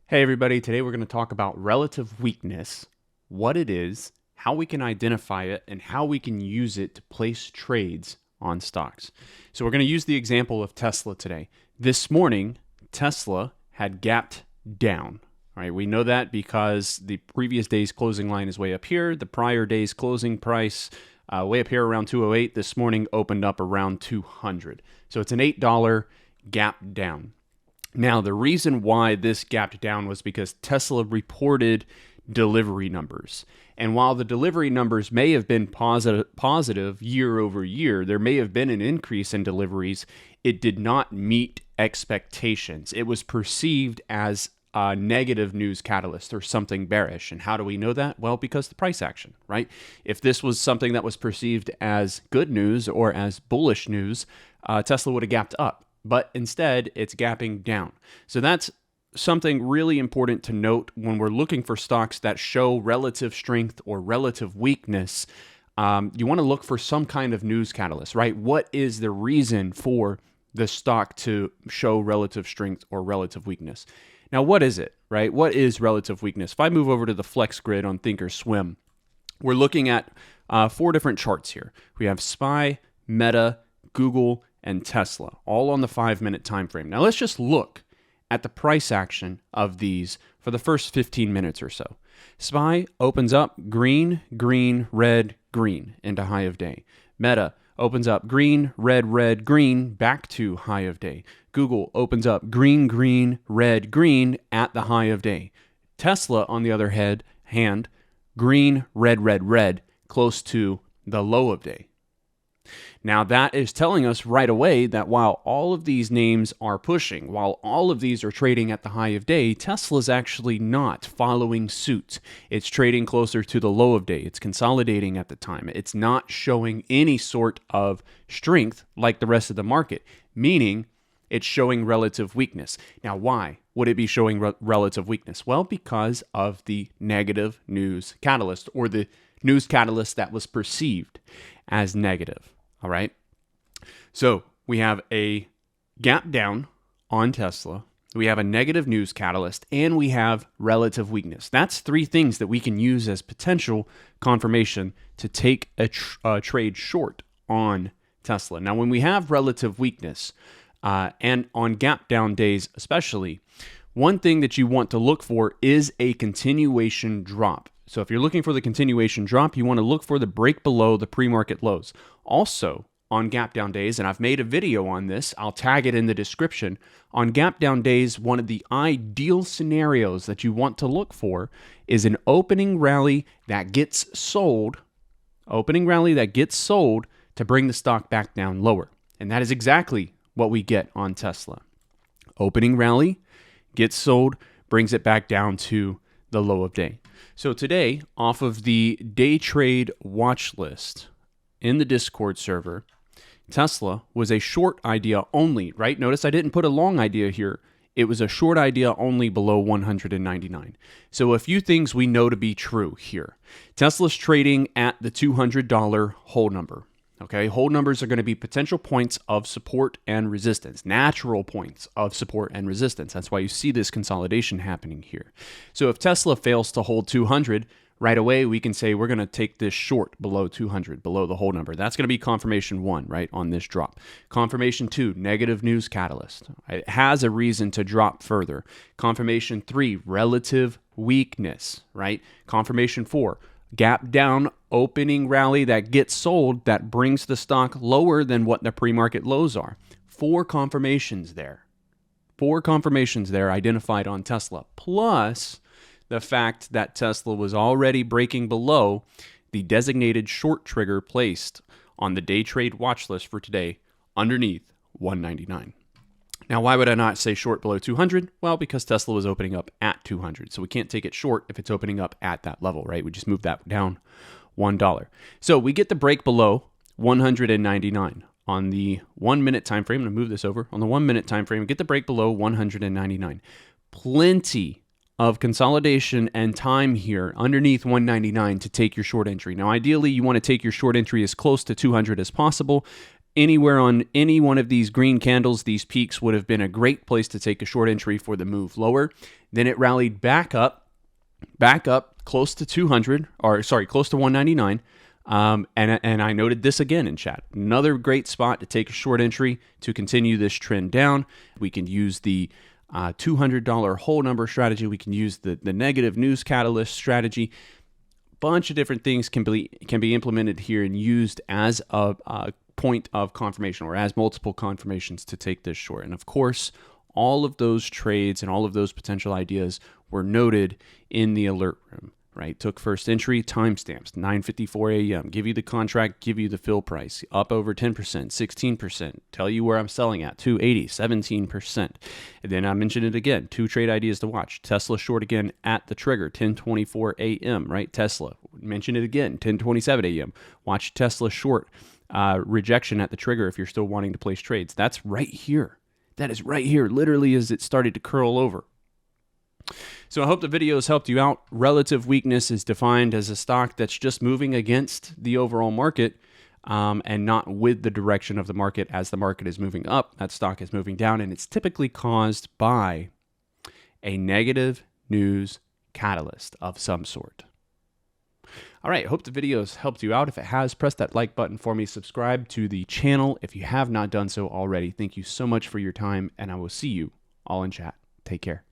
Hey everybody, today we're going to talk about relative weakness, what it is, how we can identify it, and how we can use it to place trades on stocks. So we're going to use the example of Tesla today. This morning, Tesla had gapped down. All right, we know that because the previous day's closing line is way up here. The prior day's closing price way up here around 208. This morning opened up around 200. So it's an $8 gap down. Now, the reason why this gapped down was because Tesla reported delivery numbers. And while the delivery numbers may have been positive year over year, there may have been an increase in deliveries, it did not meet expectations. It was perceived as a negative news catalyst or something bearish. And how do we know that? Well, because the price action, right? If this was something that was perceived as good news or as bullish news, Tesla would have gapped up. But instead, it's gapping down. So that's something really important to note when we're looking for stocks that show relative strength or relative weakness. You want to look for some kind of news catalyst, right? What is the reason for the stock to show relative strength or relative weakness? Now, what is it, right? What is relative weakness? If I move over to the Flex Grid on Thinkorswim, we're looking at 4 different charts here. We have SPY, Meta, Google, and Tesla, all on the 5-minute time frame. Now let's just look at the price action of these for the first 15 minutes or so. SPY opens up green, green, red, green into high of day. Meta opens up green, red, red, green back to high of day. Google opens up green, green, red, green at the high of day. Tesla, on the other hand, green, red, red, red, close to the low of day. Now, that is telling us right away that while all of these names are pushing, while all of these are trading at the high of day, Tesla's actually not following suit. It's trading closer to the low of day. It's consolidating at the time. It's not showing any sort of strength like the rest of the market, meaning it's showing relative weakness. Now, why would it be showing relative weakness? Well, because of the negative news catalyst or the news catalyst that was perceived as negative. All right. So we have a gap down on Tesla. We have a negative news catalyst, and we have relative weakness. That's 3 things that we can use as potential confirmation to take a trade short on Tesla. Now, when we have relative weakness, and on gap down days especially, one thing that you want to look for is a continuation drop. So if you're looking for the continuation drop, you want to look for the break below the pre-market lows. Also, on gap down days, and I've made a video on this, I'll tag it in the description. On gap down days, one of the ideal scenarios that you want to look for is an opening rally that gets sold, to bring the stock back down lower. And that is exactly what we get on Tesla. Opening rally, gets sold, brings it back down to the low of day. So today, off of the day trade watch list in the Discord server, Tesla was a short idea only, right? Notice I didn't put a long idea here. It was a short idea only below 199. So a few things we know to be true here. Tesla's trading at the $200 hold number. Okay, hold numbers are going to be potential points of support and resistance, natural points of support and resistance. That's why you see this consolidation happening here. So if Tesla fails to hold 200, right away we can say we're going to take this short below 200, below the hold number. That's going to be confirmation 1, right, on this drop. Confirmation 2, negative news catalyst. It has a reason to drop further. Confirmation 3, relative weakness, right? Confirmation 4, gap down, opening rally that gets sold, that brings the stock lower than what the pre-market lows are. 4 confirmations there. 4 confirmations there identified on Tesla, plus the fact that Tesla was already breaking below the designated short trigger placed on the day trade watch list for today underneath 199. Now, why would I not say short below 200? Well, because Tesla was opening up at 200. So we can't take it short if it's opening up at that level, right? We just move that down $1. So we get the break below 199 on the 1-minute time frame. I'm going to move this over. On the 1-minute time frame, we get the break below 199. Plenty of consolidation and time here underneath 199 to take your short entry. Now, ideally, you want to take your short entry as close to 200 as possible. anywhere on any one of these green candles, these peaks would have been a great place to take a short entry for the move lower. Then it rallied back up close to 200, or sorry, close to 199. And I noted this again in chat. Another great spot to take a short entry to continue this trend down. We can use the $200 whole number strategy. We can use the negative news catalyst strategy. Bunch of different things can be implemented here and used as a point of confirmation, or as multiple confirmations to take this short. And of course, all of those trades and all of those potential ideas were noted in the alert room, right? Took first entry, timestamps, 9:54 a.m., give you the contract, give you the fill price, up over 10%, 16%, tell you where I'm selling at, 280, 17%. And then I mentioned it again, 2 trade ideas to watch. Tesla short again at the trigger, 10:24 a.m., right? Tesla, mention it again, 10:27 a.m. Watch Tesla short rejection at the trigger if you're still wanting to place trades. That's right here. That is right here, literally as it started to curl over. So I hope the video has helped you out. Relative weakness is defined as a stock that's just moving against the overall market and not with the direction of the market. As the market is moving up, that stock is moving down, and it's typically caused by a negative news catalyst of some sort. All right, hope the video has helped you out. If it has, press that like button for me. Subscribe to the channel if you have not done so already. Thank you so much for your time, and I will see you all in chat. Take care.